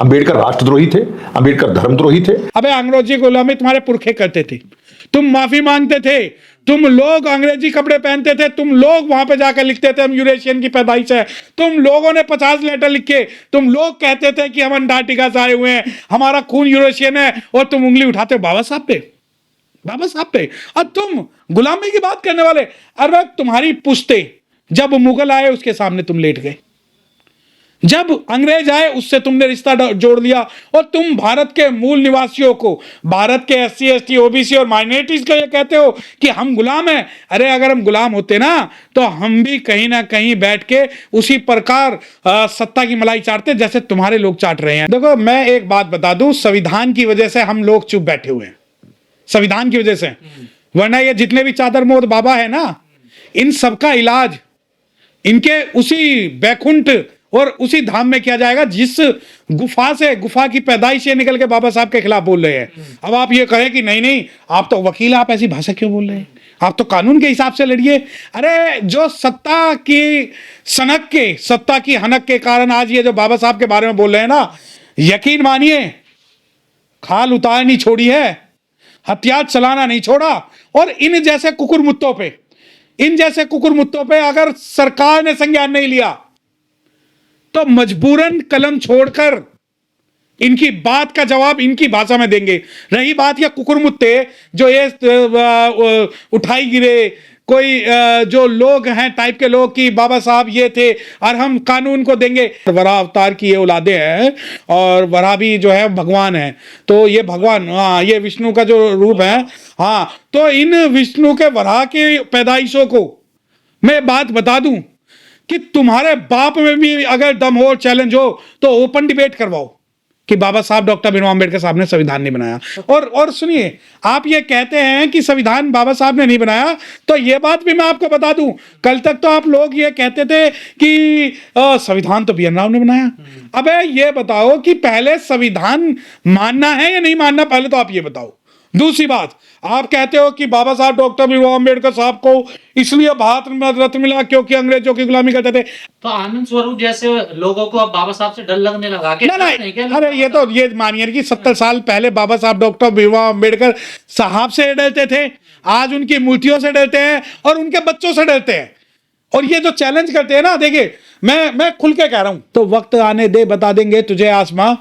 अंबेडकर राष्ट्रद्रोही थे, अंबेडकर धर्मद्रोही थे। अबे अंग्रेजी गुलामी तुम्हारे पुरखे करते थे, तुम माफी मांगते थे, तुम लोग अंग्रेजी कपड़े पहनते थे, तुम लोग वहां पे जाकर लिखते थे हम यूरेशियन की पैदाइश है, तुम लोगों ने 50 लेटर लिखे, तुम लोग कहते थे कि हम अंटार्कटिका से आए हुए हैं, हमारा खून यूरेशियन है, और तुम उंगली उठाते बाबा साहब पे, बाबा साहब पे, और तुम गुलामी की बात करने वाले। अरे तुम्हारी पुश्ते जब मुगल आए उसके सामने तुम लेट गए, जब अंग्रेज आए उससे तुमने रिश्ता जोड़ लिया, और तुम भारत के मूल निवासियों को, भारत के SC ST OBC और माइनॉरिटीज को ये कहते हो कि हम गुलाम हैं। अरे अगर हम गुलाम होते ना तो हम भी कहीं ना कहीं बैठ के उसी प्रकार सत्ता की मलाई चाटते जैसे तुम्हारे लोग चाट रहे हैं। देखो मैं एक बात बता दूं, संविधान की वजह से हम लोग चुप बैठे हुए हैं, संविधान की वजह से, वरना ये जितने भी चादर मोद बाबा है ना, इन सबका इलाज इनके उसी बैकुंठ और उसी धाम में किया जाएगा जिस गुफा से, गुफा की पैदाइश से निकल के बाबा साहब के खिलाफ बोल रहे हैं। अब आप ये कहें कि नहीं नहीं आप तो वकील, आप ऐसी भाषा क्यों बोल रहे हैं, आप तो कानून के हिसाब से लड़िए। अरे जो सत्ता की सनक के, सत्ता की हनक के कारण आज ये जो बाबा साहब के बारे में बोल रहे हैं ना, यकीन मानिए खाल उतारनी छोड़ी है, हथियार चलाना नहीं छोड़ा। और इन जैसे कुकुर मुत्तों पे, इन जैसे कुकुर मुत्तों पे अगर सरकार ने संज्ञान नहीं लिया तो मजबूरन कलम छोड़कर इनकी बात का जवाब इनकी भाषा में देंगे। रही बात या कुकुर मुत्ते जो ये उठाई गिरे, कोई जो लोग हैं टाइप के लोग कि बाबा साहब ये थे और हम कानून को देंगे, वराह अवतार की ये औलादे हैं और वराह भी जो है भगवान है, तो ये भगवान, हाँ ये विष्णु का जो रूप है, हाँ तो इन विष्णु के वराह की पैदाइशों को मैं बात बता दूं कि तुम्हारे बाप में भी अगर दम हो, चैलेंज हो, तो ओपन डिबेट करवाओ कि बाबा साहब डॉक्टर भीमराव अम्बेडकर साहब ने संविधान नहीं बनाया। और सुनिए, आप ये कहते हैं कि संविधान बाबा साहब ने नहीं बनाया, तो ये बात भी मैं आपको बता दूं, कल तक तो आप लोग ये कहते थे कि संविधान तो BN राव ने बनाया। अबे ये बताओ कि पहले संविधान मानना है या नहीं मानना, पहले तो आप ये बताओ। दूसरी बात, आप कहते हो कि बाबा साहब डॉक्टर भीमराव अम्बेडकर साहब को इसलिए भारत रत्न मिला क्योंकि अंग्रेजों की गुलामी करते थे। तो आनंद स्वरूप जैसे लोगों को अब बाबा साहब से डर लगने लगा कि नहीं, अरे ये तो ये मानिए कि 70 साल पहले बाबा साहब डॉक्टर भीमराव अम्बेडकर साहब से डरते थे, आज उनकी मूर्तियों से डरते हैं और उनके बच्चों से डरते हैं। और ये जो चैलेंज करते हैं ना, देखिए मैं खुल के कह रहा हूं, तो वक्त आने दे बता देंगे तुझे आसमां,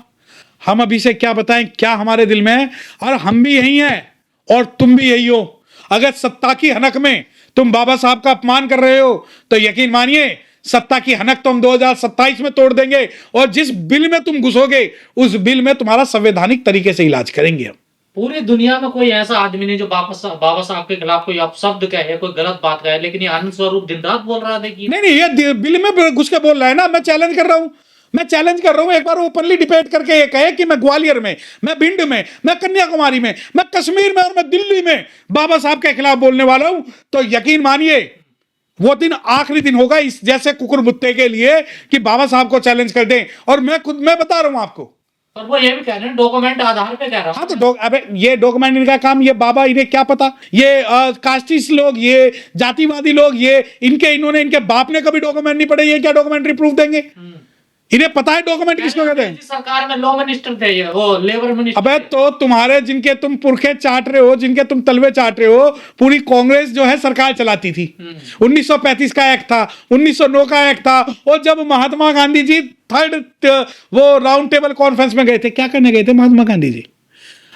हम अभी से क्या बताएं क्या हमारे दिल में है, और हम भी यही हैं और तुम भी यही हो। अगर सत्ता की हनक में तुम बाबा साहब का अपमान कर रहे हो तो यकीन मानिए सत्ता की हनक तो हम 2027 में तोड़ देंगे, और जिस बिल में तुम घुसोगे उस बिल में तुम्हारा संवैधानिक तरीके से इलाज करेंगे हम। पूरी दुनिया में कोई ऐसा आदमी नहीं जो बाबा साहब के खिलाफ कोई अपशब्द कहे, कोई गलत बात कहे, लेकिन ये आनंद स्वरूप दिन रात बोल रहा है। नहीं ये बिल में घुस के बोल रहा है ना, मैं चैलेंज कर रहा हूं, मैं चैलेंज कर रहा हूं, एक बार ओपनली डिबेट करके ये कहे कि मैं ग्वालियर में, मैं भिंड में, मैं कन्याकुमारी में, मैं कश्मीर में और मैं दिल्ली में बाबा साहब के खिलाफ बोलने वाला हूं, तो यकीन मानिए वो दिन आखिरी दिन होगा इस जैसे कुकुर मुत्ते के लिए कि बाबा साहब को चैलेंज कर दें। और मैं बता रहा हूं आपको, और वो ये भी कह रहे हैं डॉक्यूमेंट आधार पे कह रहा हूं। हाँ तो अबे ये डॉक्यूमेंट इनका काम, ये बाबा इन्हें क्या पता, ये कास्टिस्ट लोग, ये जातिवादी लोग, ये इन्होंने इनके बाप ने कभी डॉक्यूमेंट नहीं पढ़े, ये क्या डॉक्यूमेंट्री प्रूफ देंगे? इन्हें पता है डॉक्यूमेंट किसको कहते हैं? सरकार में लॉ मिनिस्टर थे ये, वो लेबर मिनिस्टर। अबे तो तुम्हारे जिनके तुम पुरखे चाट रहे हो, जिनके तुम तलवे चाट रहे हो, पूरी कांग्रेस जो है सरकार चलाती थी। 1935 का एक्ट था, 1909 का एक्ट था, और जब महात्मा गांधी जी थर्ड वो राउंड टेबल कॉन्फ्रेंस में गए थे, क्या करने गए थे महात्मा गांधी जी?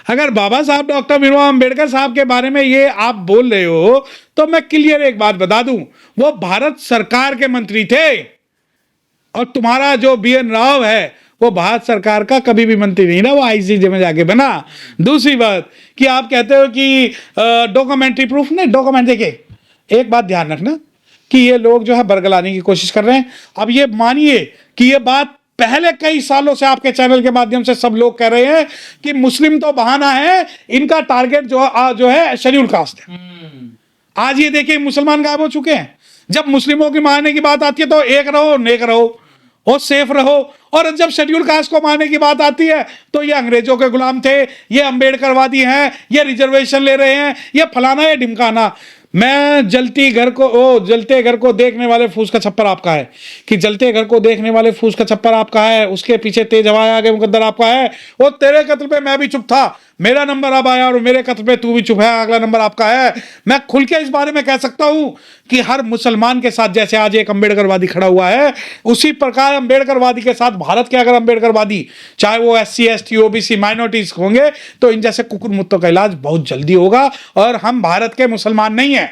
अगर बाबा साहब डॉक्टर भीमराव अम्बेडकर साहब के बारे में ये आप बोल रहे हो तो मैं क्लियर एक बात बता दूं, वो भारत सरकार के मंत्री थे, और तुम्हारा जो BN राव है वो भारत सरकार का कभी भी मंत्री नहीं ना, वो ICJ में जाके बना। दूसरी बात कि आप कहते हो कि डॉक्यूमेंट्री प्रूफ नहीं, डॉक्यूमेंट देखिए एक बात ध्यान रखना कि ये लोग जो है बरगलाने की कोशिश कर रहे हैं। अब ये मानिए कि ये बात पहले कई सालों से आपके चैनल के माध्यम से सब लोग कह रहे हैं कि मुस्लिम तो बहाना है, इनका टारगेट जो है शेड्यूल कास्ट है। आज ये देखिए मुसलमान गायब हो चुके हैं। जब मुस्लिमों की मारने की बात आती है तो एक रहो, नेक रहो और सेफ रहो, और जब शेड्यूल कास्ट को मारने की बात आती है तो ये अंग्रेजों के गुलाम थे, ये अंबेडकरवादी हैं, ये रिजर्वेशन ले रहे हैं, ये फलाना ये ढिमकाना। मैं जलते घर को देखने वाले फूस का छप्पर आपका है, कि जलते घर को देखने वाले फूस का छप्पर आपका है, उसके पीछे तेज हवाएं आगे मुकद्दर आपका है। वो तेरे कत्ल पे मैं भी चुप था, मेरा नंबर अब आया, और मेरे कत्ल पे तू भी चुप है, अगला नंबर आपका है। मैं खुल के इस बारे में कह सकता हूं कि हर मुसलमान के साथ जैसे आज एक अम्बेडकरवादी खड़ा हुआ है, उसी प्रकार अम्बेडकरवादी के साथ भारत के अगर अम्बेडकरवादी, चाहे वो SC ST OBC माइनॉरिटीज होंगे, तो इन जैसे कुकुर मुत्तों का इलाज बहुत जल्दी होगा। और हम भारत के मुसलमान नहीं है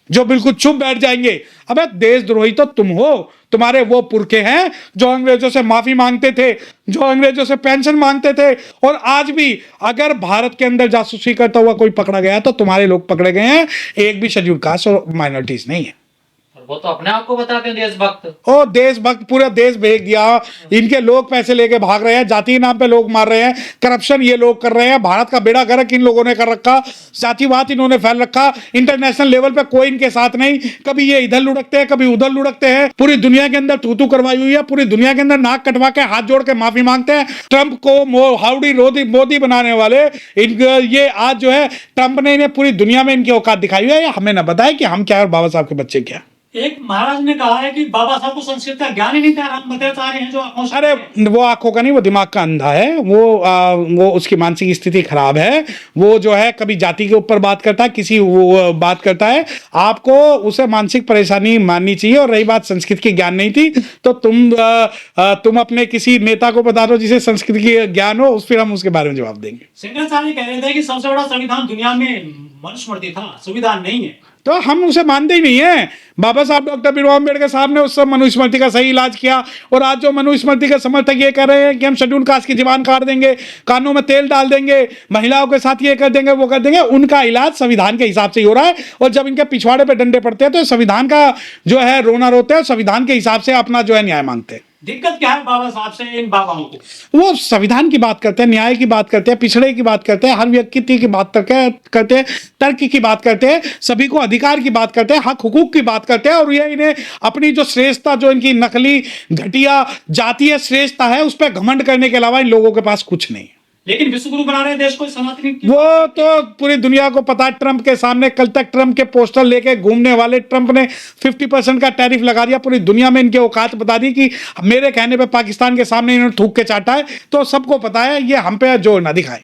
जो बिल्कुल चुप बैठ जाएंगे। अबे देशद्रोही तो तुम हो, तुम्हारे वो पुरखे हैं जो अंग्रेजों से माफी मांगते थे, जो अंग्रेजों से पेंशन मांगते थे, और आज भी अगर भारत के अंदर जासूसी करता हुआ कोई पकड़ा गया तो तुम्हारे लोग पकड़े गए हैं, एक भी शेड्यूल कास्ट और माइनॉरिटीज नहीं है। वो तो अपने आप को बताते हैं देशभक्त। ओ देशभक्त, पूरा देश भेज दिया, इनके लोग पैसे लेके भाग रहे हैं, जाति के नाम पे लोग मार रहे हैं, करप्शन ये लोग कर रहे हैं, भारत का बेड़ा गर्क इन लोगों ने कर रखा, जातिवाद इन्होंने फैल रखा, इंटरनेशनल लेवल पे कोई इनके साथ नहीं, कभी ये इधर लुढ़कते हैं कभी उधर लुढ़कते हैं, पूरी दुनिया के अंदर तू करवाई हुई है, पूरी दुनिया के अंदर नाक कटवा के हाथ जोड़ के माफी मांगते हैं। ट्रंप को हाउडी मोदी बनाने वाले ये आज जो है ट्रंप ने इन्हें पूरी दुनिया में इनकी औकात दिखाई हुई है, हमें ना बताए कि हम क्या है और बाबा साहब के बच्चे क्या। एक महाराज ने कहा है कि बाबा साहब को संस्कृत का ज्ञान ही नहीं था, हम बताते आ रहे हैं जो अरे वो आंखों का नहीं, वो दिमाग का अंधा है, वो उसकी मानसिक स्थिति खराब है। वो जो है कभी जाति के ऊपर बात करता है, किसी वो बात करता है, आपको उसे मानसिक परेशानी माननी चाहिए। और रही बात संस्कृत की ज्ञान नहीं थी, तो तुम अपने किसी नेता को बता दो जिसे संस्कृत की ज्ञान हो, फिर हम उसके बारे में जवाब देंगे। शंकराचार्य कह रहे थे कि सबसे बड़ा संविधान दुनिया में मनुस्मृति था, संविधान नहीं है, तो हम उसे मानते ही नहीं है। बाबा साहब डॉक्टर भीमराव अम्बेडकर साहब ने उस सब मनुस्मृति का सही इलाज किया, और आज जो मनुस्मृति के समर्थक ये कह रहे हैं कि हम शेड्यूल कास्ट की जीवान काट देंगे, कानों में तेल डाल देंगे, महिलाओं के साथ ये कर देंगे वो कर देंगे, उनका इलाज संविधान के हिसाब से ही हो रहा है। और जब इनके पिछवाड़े पे डंडे पड़ते हैं तो संविधान का जो है रोना रोते हैं, संविधान के हिसाब से अपना जो है न्याय मांगते हैं। दिक्कत क्या है बाबा साहब से, इन बाबाओं को? वो संविधान की बात करते हैं, न्याय की बात करते हैं, पिछड़े की बात करते हैं, हर व्यक्ति की बात करते हैं, तर्क की बात करते हैं, सभी को अधिकार की बात करते हैं, हक हुकूक की बात करते हैं। और ये इन्हें अपनी जो श्रेष्ठता, जो इनकी नकली घटिया जातीय श्रेष्ठता है, उस पर घमंड करने के अलावा इन लोगों के पास कुछ नहीं है। लेकिन विश्वगुरु बना रहे देश को सनातनी। वो तो पूरी दुनिया को पता है। ट्रंप के सामने कल तक ट्रंप के पोस्टर लेके घूमने वाले, ट्रंप ने 50% का टैरिफ लगा दिया, पूरी दुनिया में इनके औकात बता दी कि मेरे कहने पे पाकिस्तान के सामने इन्होंने थूक के चाटा है, तो सबको पता है, ये हम पे जोर ना दिखाए।